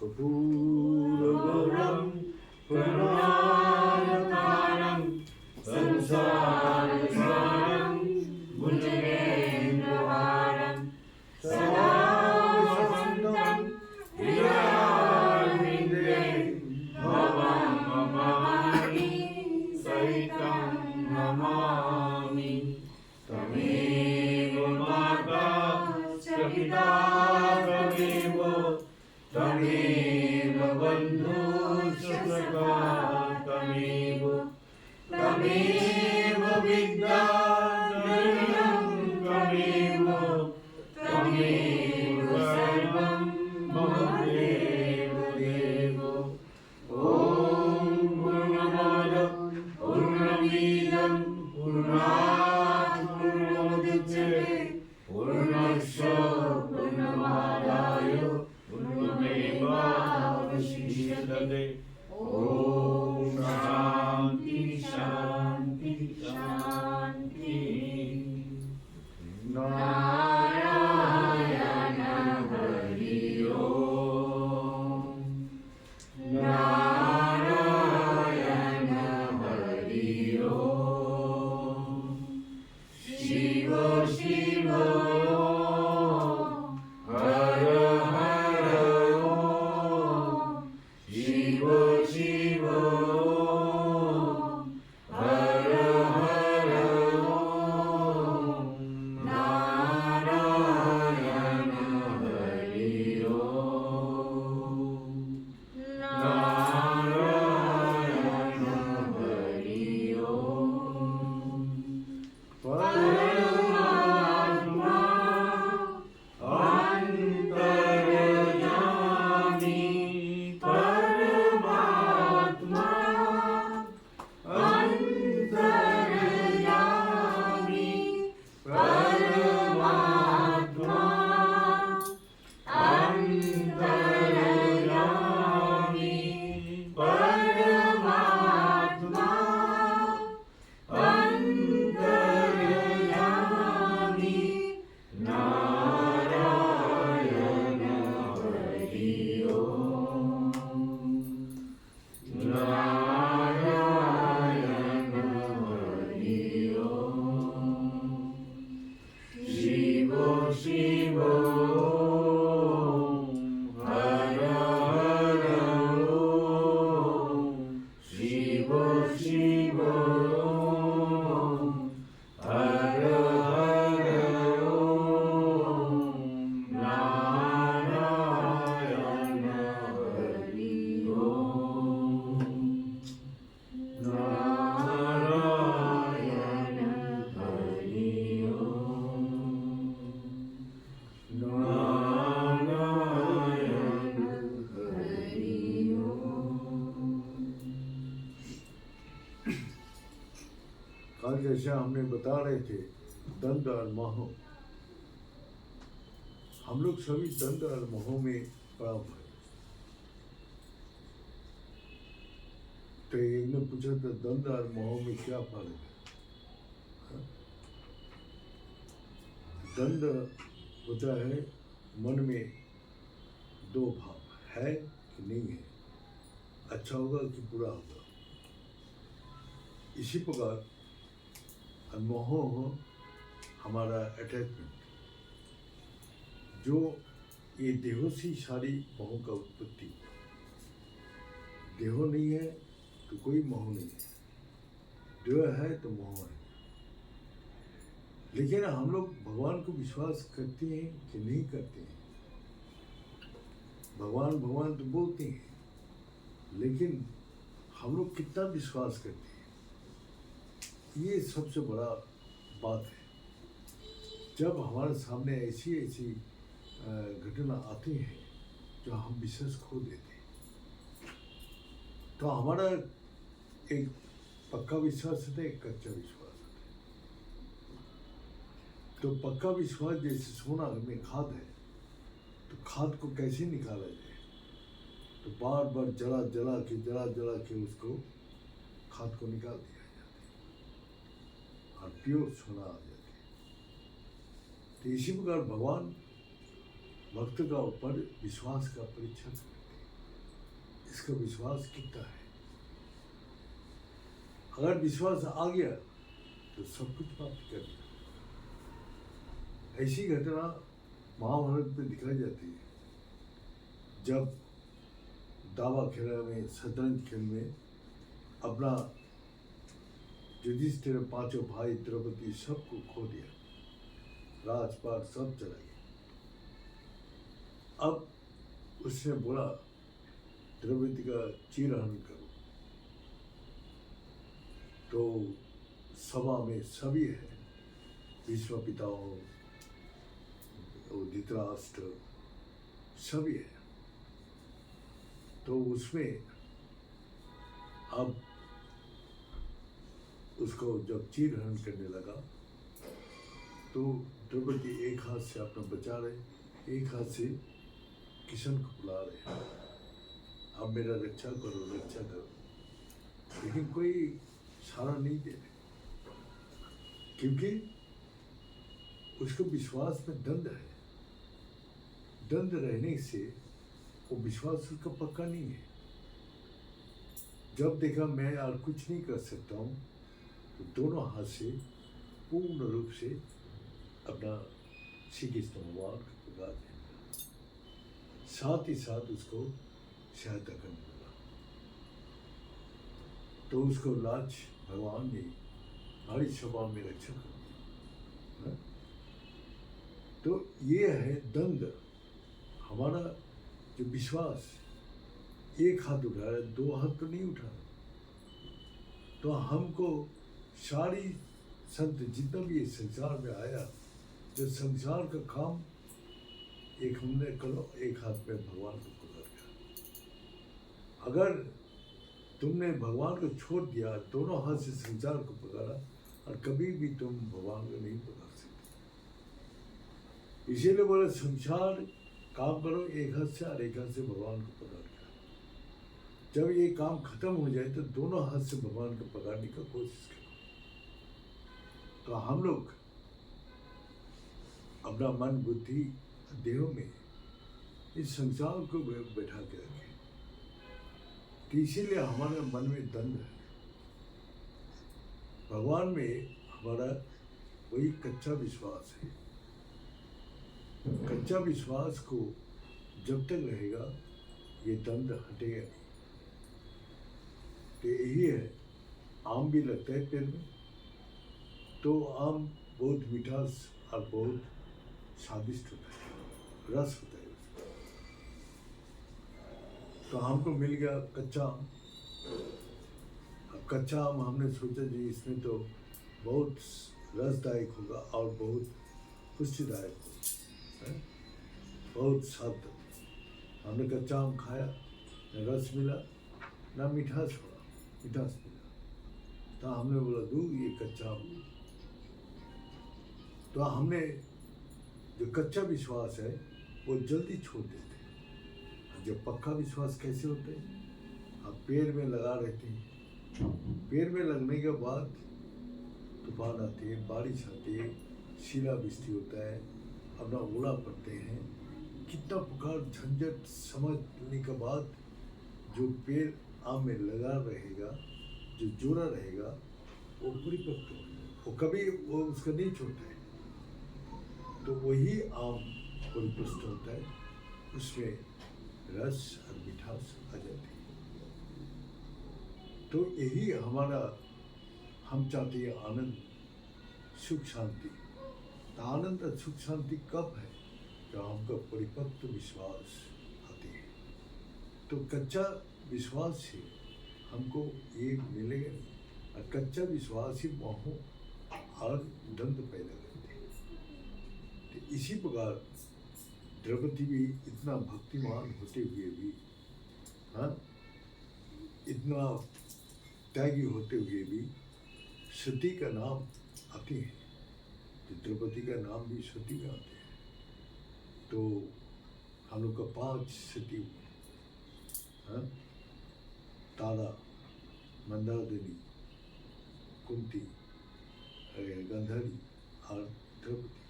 कर्पूरगौरं करुणावतारं संसारसारं भुजगेन्द्रहारं सदा वसन्तं हृदयारविन्दे भवं भवानी सहितं नमामि तमेव माता च पिता त्वमेव तमेव बन्धुश्च सखा तमेव विद्या धैर्यं त्वमेव सर्वं मम देव ॐ पूर्णमद पूर्णमिदं पूर्णात् पूर्णमुदच्यते पूर्णस्य पूर्णमादाय पूर्णमेवावशिष्यते ॐ शान्ति शान्ति शान्ति नारायण हरि ओम नारायण हरि ओम शिव शिव हर हर ओम शिव शिव हर हर ओम नारायण हरि ओम नारायण हरि ओम परमात्मा अंतर्यामी परमात्मा अंतर्यामी परमात्मा अंतर्यामी परमात्मा अंतर्यामी नारायण हरि ओम नारायण हरि ओम शिव शिव हर हर ओम शिव शिव हर हर ओम नारायण हरि ओम नारायण हरि ओम नारायण हरि ओम। कल जैसे हमने बता रहे थे दंड और मोह, हम लोग सभी दंड और मोह में पड़ा हुआ है। तो एक ने पूछा था दंड और मोह में क्या फर्क है? हाँ? दंड होता है मन में दो भाव, है कि नहीं है, अच्छा होगा कि बुरा होगा। इसी प्रकार मोह हमारा अटैचमेंट, जो ये देहों से सारी मोह का उत्पत्ति। देहो नहीं है तो कोई मोह नहीं है, देह है तो मोह है। लेकिन हम लोग भगवान को विश्वास करते हैं कि नहीं करते हैं? भगवान भगवान तो बोलते हैं, लेकिन हम लोग कितना विश्वास करते हैं, ये सबसे बड़ा बात है। जब हमारे सामने ऐसी ऐसी घटना आती है जो हम विश्वास खो देते हैं, तो हमारा एक पक्का विश्वास होता है, एक कच्चा विश्वास होता है। तो पक्का विश्वास जैसे सोना में खाद है, तो खाद को कैसे निकाला जाए? तो बार बार जला जला के उसको खाद को निकाल दिया जाता है और प्योर सोना आ जाता है। तो इसी प्रकार भगवान भक्त का ऊपर विश्वास का परीक्षण करते हैं। इसका विश्वास कितना है। अगर विश्वास आ गया तो सब कुछ प्राप्त कर लिया। ऐसी घटना महाभारत में दिखाई जाती है, जब दावा खेला में, शतरंज खेल में अपना युधिष्ठिर, पांचों भाई, द्रौपदी सबको खो दिया, राजपाट सब चला गया। अब उसने बोला द्रौपदी का चीरहरण करो, तो सभा में सभी है, भीष्म पिताओं, धृतराष्ट्र सभी है। तो उसमें अब उसको जब चीरहरण करने लगा तो द्रौपदी एक हाथ से अपना बचा रहे, एक हाथ से किशन को बुला रहे, अब मेरा रक्षा करो, रक्षा करो, लेकिन कोई सहारा नहीं दे रहे, क्योंकि उसको विश्वास में दंड है। दंड रहने से वो विश्वास उसका पक्का नहीं है। जब देखा मैं और कुछ नहीं कर सकता हूँ, तो दोनों हाथ से पूर्ण रूप से अपना श्री कृष्ण भगवान को पुकार देना, साथ ही साथ उसको सहायता करने लगा। तो उसको लाज भगवान ने भारी सभा में रक्षा कर दिया। तो ये है दंड, हमारा जो विश्वास। एक हाथ उठा रहा है, दो हाथ तो नहीं उठा। तो हमको सारी संत जितना भी इस संसार में आया, जो संसार का काम एक हमने करो, एक हाथ में भगवान को पकड़ लिया। अगर तुमने भगवान को छोड़ दिया, दोनों हाथ से संसार को पकड़ा, और कभी भी तुम भगवान को नहीं पकड़ सकते। इसीलिए बोला संसार काम करो एक हाथ से और एक हाथ से भगवान को पकड़ कर। जब ये काम खत्म हो जाए तो दोनों हाथ से भगवान को पकड़ने का कोशिश करो। तो हम लोग अपना मन, बुद्धि, देह में इस संसार को बैठा के रखें। तो इसीलिए हमारे मन में दंड है। भगवान में हमारा वही कच्चा विश्वास है। कच्चा विश्वास को जब तक रहेगा ये दंड हटेगा नहीं। तो यही है, आम भी लगता है पेड़ में, तो आम बहुत मिठास और बहुत स्वादिष्ट होता है, रस होता है उसका। तो हमको मिल गया कच्चा आम। अब कच्चा आम हमने सोचा जी इसमें तो बहुत रसदायक होगा और बहुत पुष्टिदायक होगा, बहुत स्वाद। हमने कच्चा आम खाया, न रस मिला ना मिठास हुआ, मिठास मिला। तो हमने बोला दूँ ये कच्चा आम। तो हमने जो कच्चा विश्वास है वो जल्दी छोड़ देते हैं। जो पक्का विश्वास कैसे होते हैं, आप पेड़ में लगा रहते हैं, पेड़ में लगने के बाद तूफान आती है, बारिश आती है, शिलावृष्टि होता है, अपना ओला पड़ते हैं, कितना प्रकार झंझट समझने के बाद जो पेड़ आम में लगा रहेगा, जो जोड़ा रहेगा, वो परिपक्व हो जाए, वो कभी वो उसका नहीं छोड़ता है। तो वही आम परिपुष्ट होता है, उसमें रस और मिठास आ जाती है। तो यही हमारा, हम चाहते हैं आनंद, सुख, शांति। तो आनंद और सुख शांति कब है, जब हमका परिपक्व विश्वास आते हैं। तो कच्चा विश्वास से हमको ये मिलेगा नहीं, और कच्चा विश्वास ही मोह और दंड पैदा करते हैं। तो इसी प्रकार द्रौपदी भी इतना भक्तिमान होते हुए भी, हाँ, इतना त्यागी होते हुए भी सती का नाम आते हैं। तो द्रौपदी का नाम भी सती में आते हैं। तो हम लोग का 5 सती हुए, हाँ, तारा, मंदाकिनी, कुंती, गांधारी और द्रौपदी।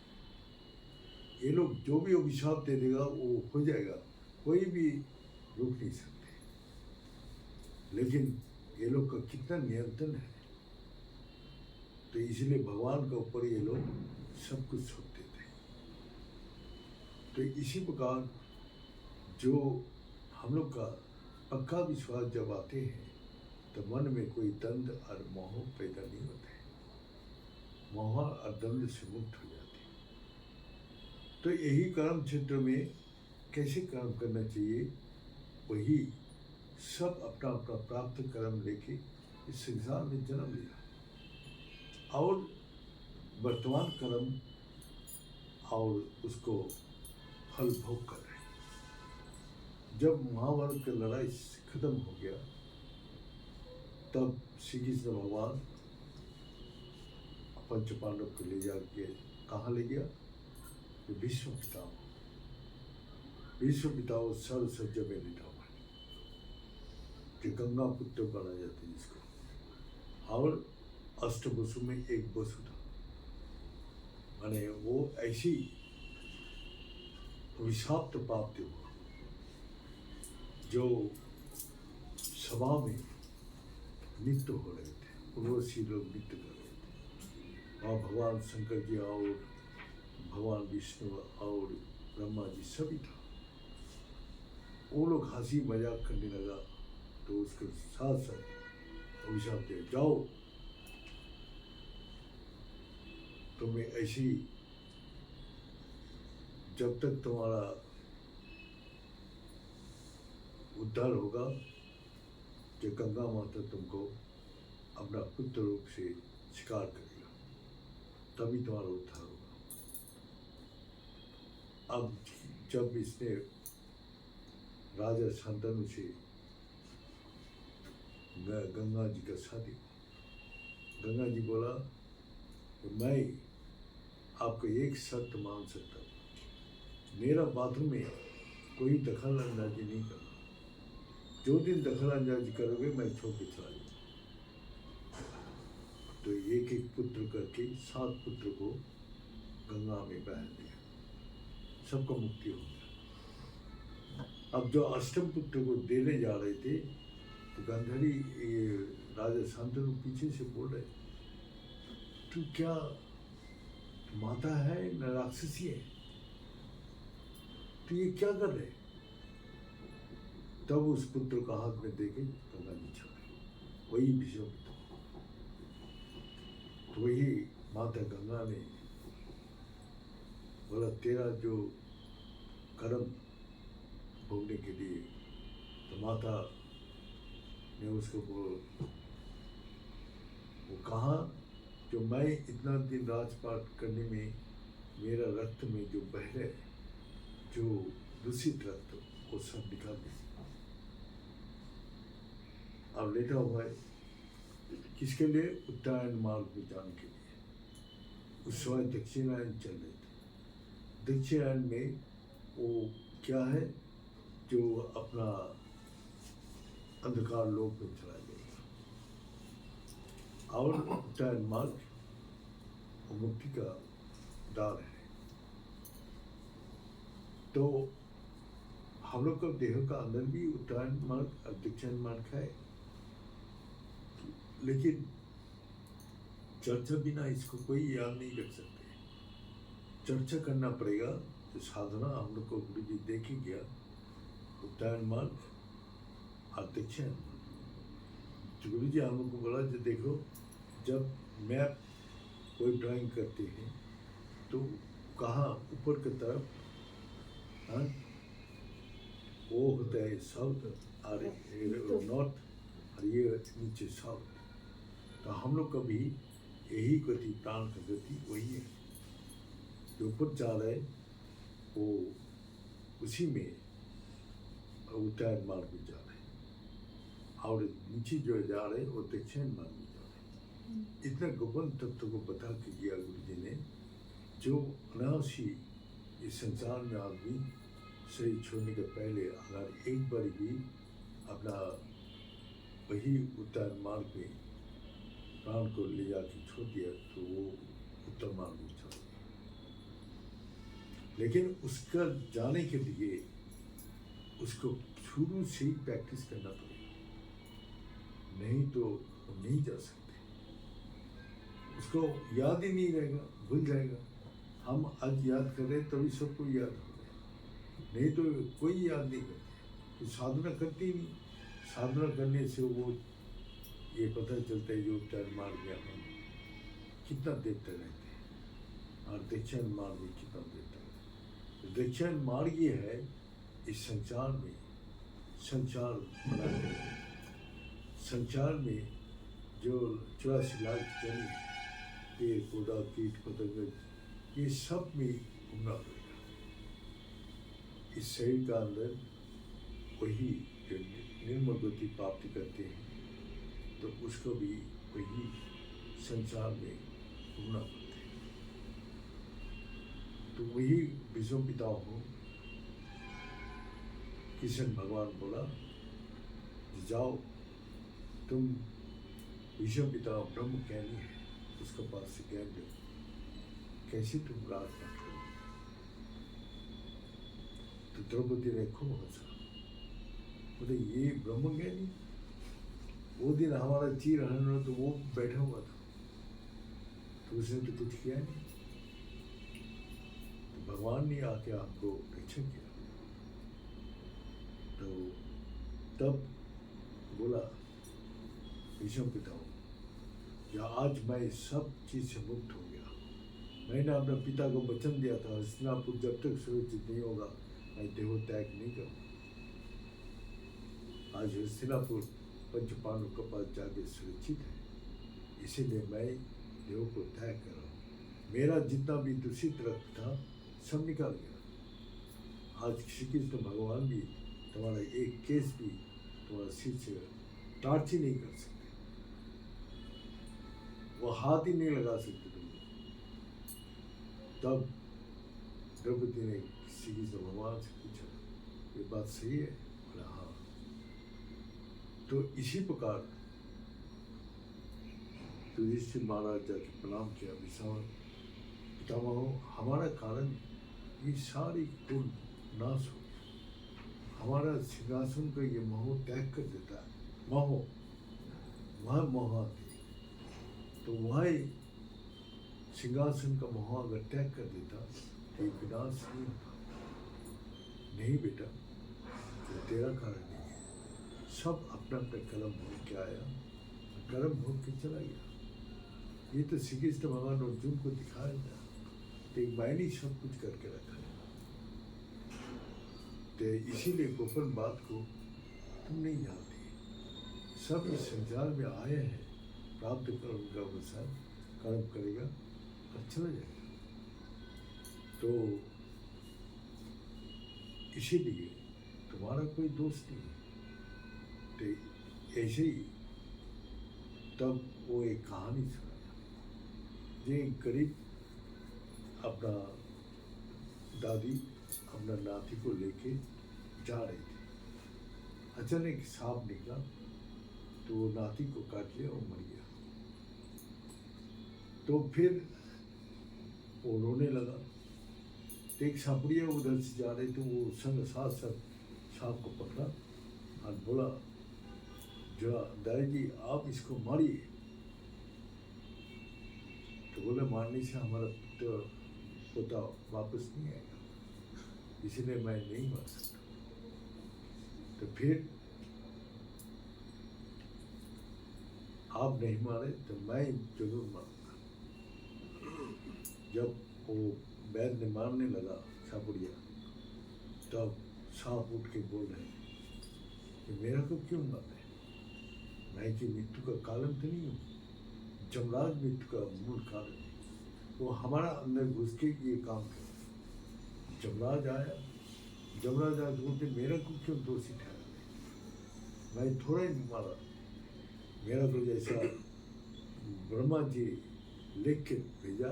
ये लोग जो भी अभिशाप दे देगा वो हो जाएगा, कोई भी रोक नहीं सकते। लेकिन ये लोग का कितना नियंत्रण है, तो इसलिए भगवान के ऊपर ये लोग सब कुछ छोड़ते थे। तो इसी प्रकार जो हम लोग का पक्का विश्वास जब आते हैं तो मन में कोई द्वंद और मोह पैदा नहीं होता है, मोह और द्वंद से मुक्त हो जाते हैं। तो यही कर्म क्षेत्र में कैसे कर्म करना चाहिए, वही सब अपना अपना प्राप्त कर्म लेके इस संसार में जन्म लिया और वर्तमान कर्म और उसको फल भोग कर रहे हैं। जब महाभारत की लड़ाई खत्म हो गया तब श्री कृष्ण भगवान पंच पांडव को ले जाके कहाँ ले गया, भीष्म पितामह, भीष्म पितामह सर्व सज्जा में लेटा हुआ है, कि गंगा पुत्र बना जाते जिसको, और अष्ट वसु में एक वसु था, माने वो ऐसी विषाक्त पाप थे वो, जो सभा में नृत्य हो रहे थे, उर्वशी लोग नृत्य कर रहे थे, और भगवान शंकर जी और भगवान विष्णु और ब्रह्मा जी सभी था। वो लोग हंसी मजाक करने लगा तो उसके साथ साथ अभिशाप दे, जाओ तुम्हें ऐसी, जब तक तुम्हारा उद्धार होगा कि गंगा माता तुमको अपना पुत्र रूप से स्वीकार करेगा, तभी तुम्हारा उद्धार होगा। अब जब इसने राजा शांतनु से गंगा जी का शादी, गंगा जी बोला कि मैं आपको एक शर्त मान सकता हूँ, मेरा बाथरूम में कोई दखल अंदाजी नहीं करना, जो दिन दखल अंदाजी करोगे मैं छोड़ के चला जाऊँगा। तो एक एक पुत्र करके 7 पुत्र को गंगा में बहा दिया, सबको मुक्ति हो गया। अब जो अष्टम पुत्र को देने जा रहे थे तो गंधरी राजा शांतनु पीछे से बोल रहे, तू क्या माता है न राक्षसी है, तो ये क्या कर रहे। तब उस पुत्र का हाथ में देके गंगा जी छोड़े, वही भीष्म पिता। तो वही माता गंगा ने बोला, तेरा जो कर्म भोगने के लिए, तो माता ने उसको वो कहा, जो मैं इतना दिन राजपाट करने में मेरा रक्त में जो बह रहे, जो दूषित रक्त, वो सब निकाल दे। अब लेटा हुआ है किसके लिए, उत्तरायण मार्ग में जाने के लिए। उस समय दक्षिणायन चल रहे थे, दक्षिणायन में वो क्या है, जो अपना अंधकार लोक में चला जाएगा, और उत्तरायण मार्ग वो मुक्ति का द्वार है। तो हम लोग का देह का अंदर भी उत्तरायण मार्ग और दक्षिणायन मार्ग है, लेकिन चर्चा बिना इसको कोई याद नहीं रख सकते, चर्चा करना पड़ेगा। तो साधना हम लोग को गुरु जी देखे गया, उत्तरायण मार्ग और दक्षिणायन मार्ग। तो गुरु जी हम लोग को बोला, जो देखो जब मैप कोई ड्राइंग करते हैं तो कहाँ ऊपर की तरफ, हाँ, वो होता है साउथ और नॉर्थ, और ये नीचे साउथ। तो हम लोग का भी यही गति, प्राण का गति वही है, जो ऊपर जा रहे वो उसी में उत्तरायण मार्ग में जा रहे, और नीचे जो जा रहे वो दक्षिण मार्ग में जा रहे। इतना गोपन तत्व को बता के दिया गुरु जी ने, जो अनावशी इस संसार में आदमी शरीर छोड़ने के पहले अगर एक बार भी अपना वही उत्तरायण मार्ग में प्राण को ले जाके छोड़ दिया तो वो उत्तर मार्ग में चला गया। लेकिन उसका जाने के लिए उसको शुरू से ही प्रैक्टिस करना पड़ेगा। नहीं तो वो नहीं जा सकते। उसको याद ही नहीं रहेगा, भूल जाएगा। हम आज याद कर रहे हैं तभी सबको याद हो गया, नहीं तो कोई याद नहीं करता। तो साधना करती ही नहीं। साधना करने से वो ये पता चलता है योग चार मार्ग में हम कितना देखते रहते हैं और दक्षिण मार्ग में कितना देखते रहते हैं। दक्षिण मार्ग ये है इस संसार में संचार बनाते हैं। संचार में जो 84 लाख जन पेड़ पौधा कीट पतंग ये सब में घूमना पड़ेगा। इस शरीर का अंदर वही जो निर्मल गति प्राप्ति करते हैं तो उसको भी वही संसार में घूमना पड़ता है। तो वही विष्णु पिता हो कृष्ण भगवान बोला जाओ तुम विष्णु पिता ब्रह्म ज्ञानी है उसके पास से ज्ञान लो, कैसे तुम राज मत करो। तो द्रौपदी ने खूब हंसा, बोले ये ब्रह्म ज्ञानी। वो दिन हमारा चीर हरण तो वो बैठा हुआ था तो उसने तो कुछ किया नहीं। तो भगवान ने आके आपको रक्षा किया। तो तब बोला विषम पिता या आज मैं सब चीज से मुक्त हो गया। मैंने अपने पिता को वचन दिया था हस्तिनापुर जब तक सुरक्षित नहीं होगा मैं देह त्याग नहीं करूँगा। आज हस्तिनापुर पंचपांडव के पास जाके सुरक्षित है, इसीलिए मैं देह को त्याग कर रहा हूँ। मेरा जितना भी दूषित रक्त था सब निकल गया। आज श्री कृष्ण भगवान भी तुम्हारा एक केस भी तुम्हारा सिर से टार्च ही नहीं कर सकते, वो हाथ ही नहीं लगा सकते तुम। तब द्रौपदी ने श्री कृष्ण भगवान से पूछा ये बात सही है? बोला हाँ। तो इसी प्रकार युधिष्ठिर महाराज जाके प्रणाम किया, विशाल पितामह हमारा कारण ये सारी कुल नाश हो गया। हमारा सिंहासन का ये मोह त्याग कर देता है। मोह वह मोह आती तो वह सिंहासन का मोह अगर त्याग कर देता तो विनाश नहीं होता। नहीं बेटा तो तेरा कारण नहीं है। सब अपना अपना कर्म भोग के आया, कर्म भोग के चला गया। ये तो श्री कृष्ण भगवान अर्जुन को दिखाया था तो एक मैंने सब कुछ करके रखा है। तो इसीलिए गोपन बात को तुम नहीं जानते। सब इस संसार में आए हैं प्राप्त कर्म का अनुसार कर्म करेगा और चला जाएगा। तो इसीलिए तुम्हारा कोई दोष नहीं है। तो ऐसे ही तब वो एक कहानी सुनाया। ये गरीब अपना दादी अपना नाती को लेके जा रही थी। अचानक सांप निकला तो वो नाती को काट लिया और मर गया। तो फिर वो रोने लगा। तो एक सांपड़िया उधर से जा रही तो वो संग साथ सांप को पकड़ा और बोला जो दाई जी आप इसको मारिए। तो बोले मारने से हमारा पोता वापस नहीं आएगा, इसलिए मैं नहीं मार सकता। तो फिर आप नहीं मारे तो मैं जरूर मारूंगा। जब वो वैद ने मारने लगा सांपड़िया तब सांप उठ के बोल रहे कि मेरा को क्यों मार रहे? मैं कि मृत्यु का कारण तो नहीं हूँ, जमराज मृत्यु का मूल कारण है। वो हमारा अंदर घुस के ये काम कर। जमराज आया तो बोलते मेरा को क्यों दोषी ठहरा? मैं थोड़ा ही मारा, मेरा तो जैसा ब्रह्मा जी लिख के भेजा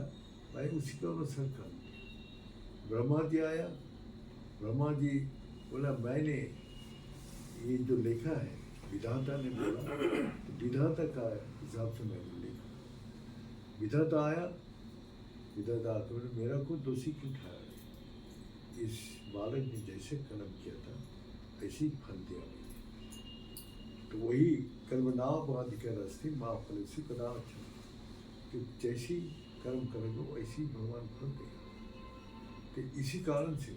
मैं उसी का अनुसरण कर दिया। ब्रह्मा जी आया, ब्रह्मा जी बोला मैंने ये जो लिखा है विधाता ने बोला तो विधाता का हिसाब से मैंने लिखा। विधाता आया, विधाता आकर बोले मेरा को दोषी क्यों ठहरा? इस बालक ने जैसे कर्म किया था ऐसे ही फल दिया मैंने। तो वही कर्मणावाधिकारस्ति मां फलेषु कदाचन, कि जैसी कर्म करोगे वैसी भगवान फल देगा। तो इसी कारण से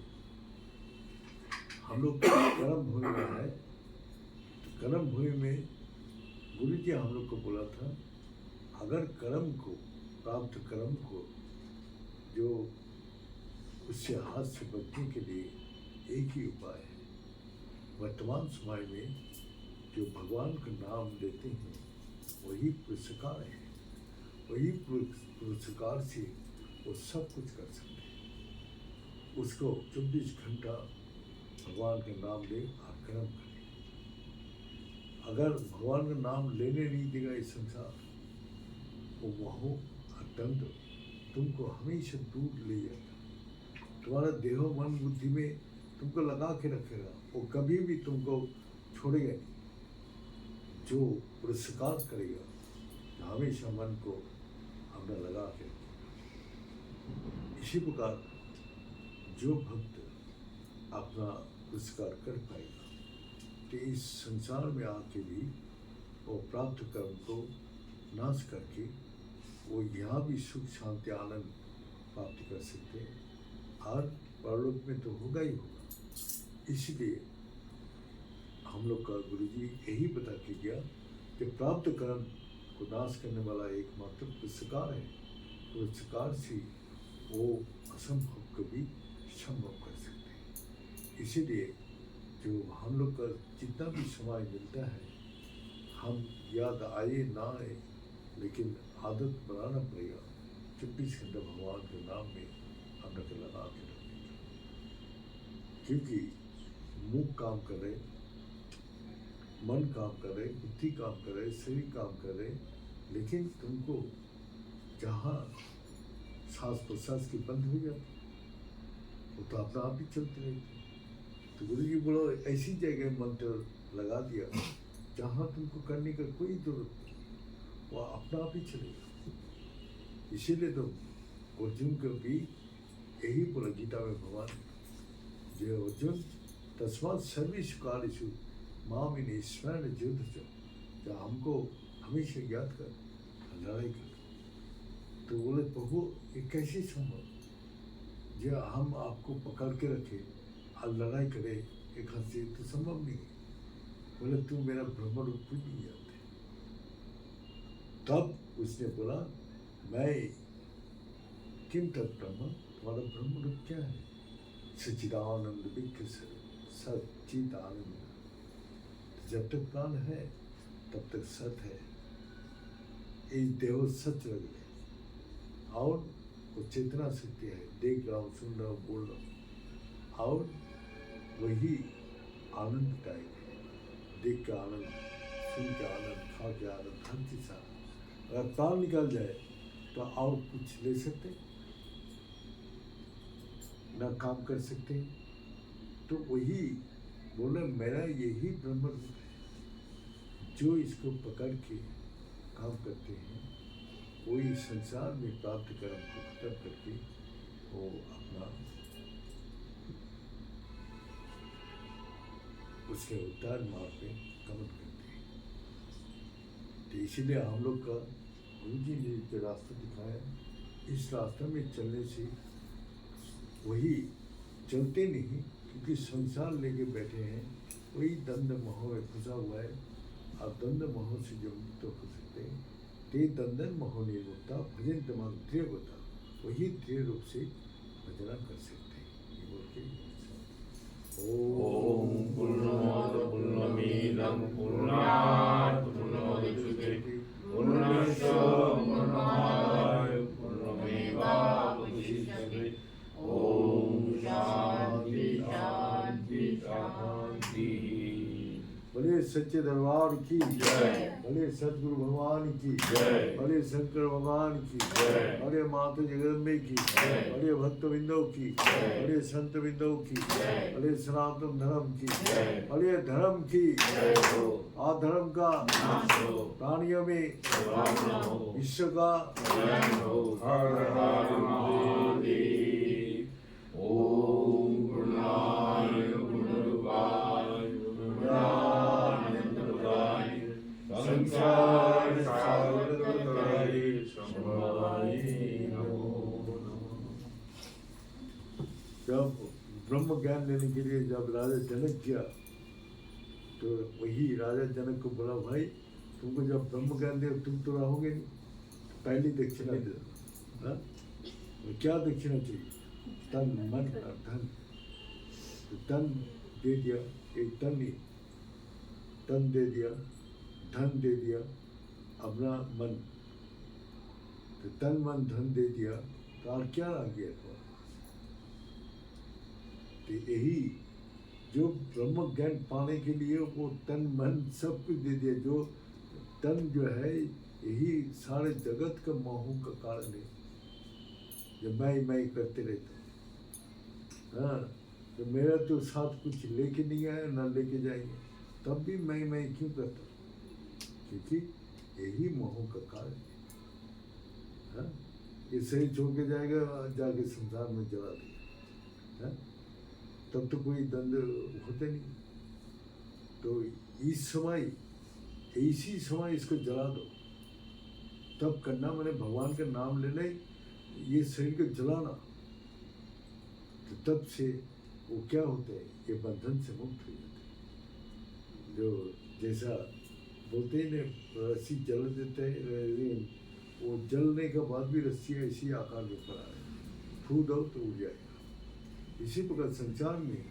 हम लोग कर्म भूमि में है। तो कर्म भूमि में गुरु जी हम लोग को बोला था, अगर कर्म को प्राप्त कर्म को जो उससे हाथ से बचने के लिए एक ही उपाय है। वर्तमान समय में जो भगवान का नाम लेते हैं वही पुरस्कार है, वही पुरस्कार से वो सब कुछ कर सकते हैं। उसको 24 घंटा भगवान का नाम ले और कर्म करें। अगर भगवान का नाम लेने नहीं देगा इस संसार, वो मोह और दंड तुमको हमेशा दूर ले जाएगा। तुम्हारा देह मन बुद्धि में तुमको लगा के रखेगा, वो कभी भी तुमको छोड़ेगा नहीं। जो पुरस्कार करेगा हमेशा मन को अपना लगा के रखेगा। इसी प्रकार जो भक्त अपना पुरस्कार कर पाएगा कि इस संसार में आके भी वो प्राप्त कर्म को नाश करके वो यहाँ भी सुख शांति आनंद प्राप्त कर सकते हैं, और परलोक में तो होगा ही होगा। इसलिए हम लोग का गुरु जी यही बता के गया कि प्राप्त कर्म को नाश करने वाला एकमात्र पुरस्कार है। पुरस्कार से वो असंभव को भी संभव कर सकते हैं। इसीलिए जो हम लोग का जितना भी समय मिलता है, हम याद आए ना आए लेकिन आदत बनाना पड़ेगा 24 घंटा भगवान के नाम में हम लोग लगा के रखने का। क्योंकि मुंह काम कर रहे, मन काम कर रहे, बुद्धि काम कर रहे, शरीर काम कर रहे, लेकिन तुमको जहाँ सांस प्रश्वास की बंद हो जाती वो तो अपना आप ही चलते रहते। तो गुरु जी बोलो ऐसी जगह मंत्र लगा दिया जहाँ तुमको करने का कोई जरूरत नहीं, वो अपना आप ही चलेगा। इसीलिए तो अर्जुन को भी यही बोला गीता में भगवान, जो अर्जुन तस्मात् सर्वेषु कालेषु मामिने स्मरण युद्धस्य, जो हमको हमेशा याद कर लड़ाई कर। तो बोले प्रभु ये कैसे संभव, जो हम आपको पकड़ के रखे और लड़ाई करे एक हाथ से, तो संभव नहीं है। बोले तू मेरा ब्रह्म रूप भी नहीं जानते। तब उसने बोला मैं किम तत् ब्रह्म, तुम्हारा ब्रह्म रूप क्या है? सच्चिदानंद विग्रह सच्चिद आनंद। जब तक प्राण है तब तक सत है। इस देव सच लग गए और वो चेतना शक्ति है, देख रहा हूँ, सुन रहा हूँ, बोल रहा हूँ, और वही आनंद टाइप है। देख के आनंद, सुन के आनंद, खा के आनंद, हर चीज आनंद। अगर प्राण निकल जाए तो और कुछ ले सकते न, काम कर सकते। तो वही बोले मेरा यही ब्रह्म रूप है। जो इसको पकड़ के काम करते हैं वही संसार में प्राप्त कर्म को खत्म करके वो अपना उसके उद्धार मार्ग में गमन करते हैं। तो इसीलिए हम लोग का गुरु जी ने जो रास्ता दिखाया, इस रास्ते में चलने से वही चलते नहीं, क्योंकि संसार लेके बैठे हैं, वही दंड मोह में फंसा हुआ है। और दंड मोह से जो मुक्त हो सकते हैं, ते दंडन मोह निर्मुक्ता भजन तमाम दृढ़ होता, वही दृढ़ रूप से भजना कर सकते हैं। ये बोल के ओम पूर्णमद पूर्णमिदं पूर्णात् पूर्णमुदच्यते पूर्णस्य पूर्णमादाय पूर्णमेवावशिष्यते। ओम शांति शांति शांति। बोले सच्चे दरबार की जय, बोले सदगुरु भगवान की जय, बोले शंकर भगवान की जय, बोले माता जगदम्बे की जय, बोले भक्त बिंदु की जय, बोले संत बिंदु की जय, बोले सनातन धर्म की जय, बोले धर्म की जय हो, अधर्म का नाश हो, प्राणियों में विश्व का कल्याण हो। हर हर महादेव। ओम पूर्णाय पूर्णरूपाय पूर्णानंद प्रदाय संसार सागर तराई शंभवाय नमो नमः। जब ब्रह्म ज्ञान लेने के लिए जब राजा जनक गया तो वही राजा जनक को बोला, भाई तुमको जब ब्रह्म ज्ञान दे तुम तो रहोगे नहीं, पहली दक्षिणा दे दो। हाँ? तो क्या दक्षिणा चाहिए? तन मन और धन। तो तन दे दिया, एक तन ही, तन दे दिया, धन दे दिया, अपना मन। तो तन मन धन दे दिया तो और क्या आ गया? तो यही जो ब्रह्म ज्ञान पाने के लिए वो तन मन सब कुछ दे दिया। जो तन जो है यही सारे जगत का मोह का कारण है, जो मैं करते रहते हैं। हाँ, तो मेरा तो साथ कुछ लेके नहीं आया, ना लेके जाएंगे, तब भी मैं क्यों करता हूँ? क्योंकि यही मोह का कारण है। हाँ, ये सही छोड़ के जाएगा, जाके संसार में जला देगा। हाँ, तब तो कोई दंड होते नहीं। तो इस समय, इसी समय इसको जला दो, तब करना। मैंने भगवान का नाम लेना, ये शरीर को जलाना, तो तब से वो क्या होता है, ये बंधन से मुक्त हो जाते हैं। जो जैसा बोलते हैं ना, रस्सी जल देते हैं, वो जलने के बाद भी रस्सी ऐसी आकार में पड़ा है, छू दो तो उड़ जाएगा। इसी प्रकार संसार में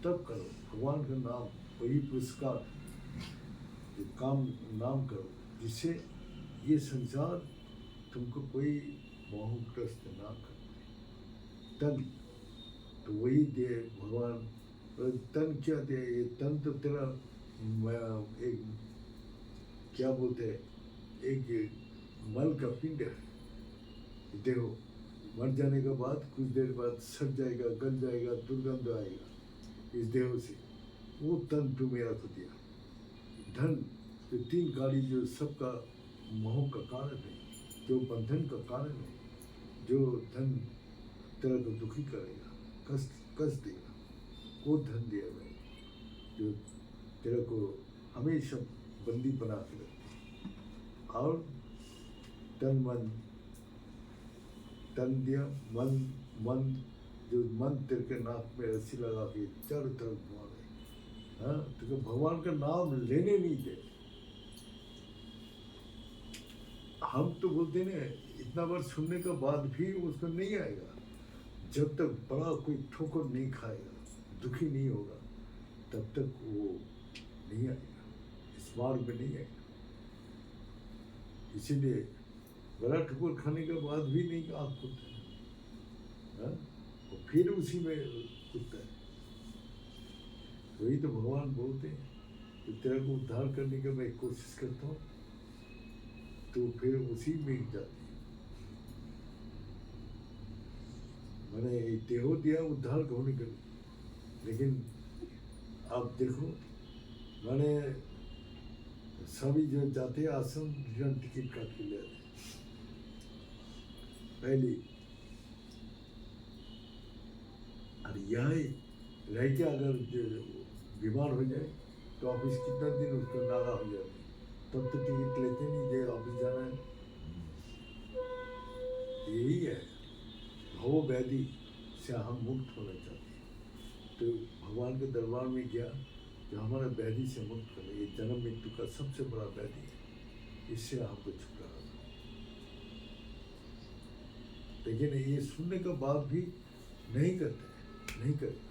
तब करो भगवान का नाम, वही पुरस्कार, जो काम नाम करो, जिससे ये संसार तुमको कोई मोहग्रस्त ना कर। तन तो वही दे भगवान। तन क्या दे? ये तन तो तेरा एक क्या बोलते हैं, एक मल का पिंड है। देखो, मर जाने के बाद कुछ देर बाद सड़ जाएगा, गल जाएगा, दुर्गंध आएगा इस देह से। वो तन तो मेरा को दिया। धन जो तीन गाड़ी, जो सबका मोह का कारण है, जो बंधन का कारण है, जो धन तेरा को दुखी करेगा, कष्ट देगा, वो धन दिया मैंने, जो तेरे को हमेशा बंदी बना के रखते। और तन मन, तन दिया, मन जो मन तेरे के नाक में रस्सी लगा के चारों तरफ घुमा रहे। हाँ, तो भगवान का नाम लेने नहीं दे। हम तो बोलते ना, इतना बार सुनने के बाद भी उसको नहीं आएगा। जब तक बड़ा कोई ठोकर नहीं खाएगा, दुखी नहीं होगा, तब तक वो नहीं आएगा, इस मार्ग में नहीं आएगा। इसीलिए बड़ा ठोकर खाने के बाद भी नहीं आँख खुलता है, और फिर उसी में खुलता है। वही तो भगवान बोलते हैं कि तेरे को उद्धार करने की मैं कोशिश करता हूँ, तो फिर उसी में जाती है। मैंने देहो दिया उद्धार होने के लिए, लेकिन आप देखो, मैंने सभी जो जाते हैं आश्रम रिटर्न टिकट काट के ले आते पहले। और यहाँ रह के अगर बीमार हो जाए तो ऑफिस कितना दिन उसको नागा हो जाए, तब तो टिकट लेते नहीं, जे ऑफिस जाना है। यही है, भव व्याधि से हम मुक्त होना चाहते हैं। तो भगवान के दरबार में गया, जो हमारा व्याधि से मुक्त करे। ये जन्म मृत्यु का सबसे बड़ा व्याधि है, इससे हमको छुटकारा दो। लेकिन ये सुनने के बाद भी नहीं करते, नहीं करते।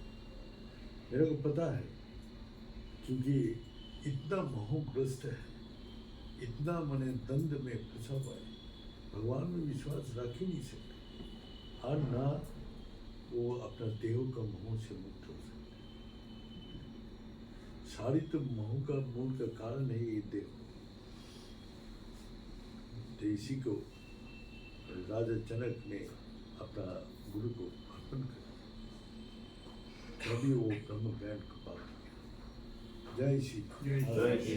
मेरे को पता है, क्योंकि इतना मोहग्रस्त है, इतना मने दंड में फंसा हुआ है, भगवान में विश्वास रख ही नहीं सकते, और ना वो अपना देह का मोह से मुक्त हो सकते। सारी तो मोह का मूल का कारण है ये देह। तो इसी को राजा जनक ने अपना गुरु को अर्पण कर, तभी वो ब्रह्म ज्ञान को प्राप्त किया। जय श्री जय श्री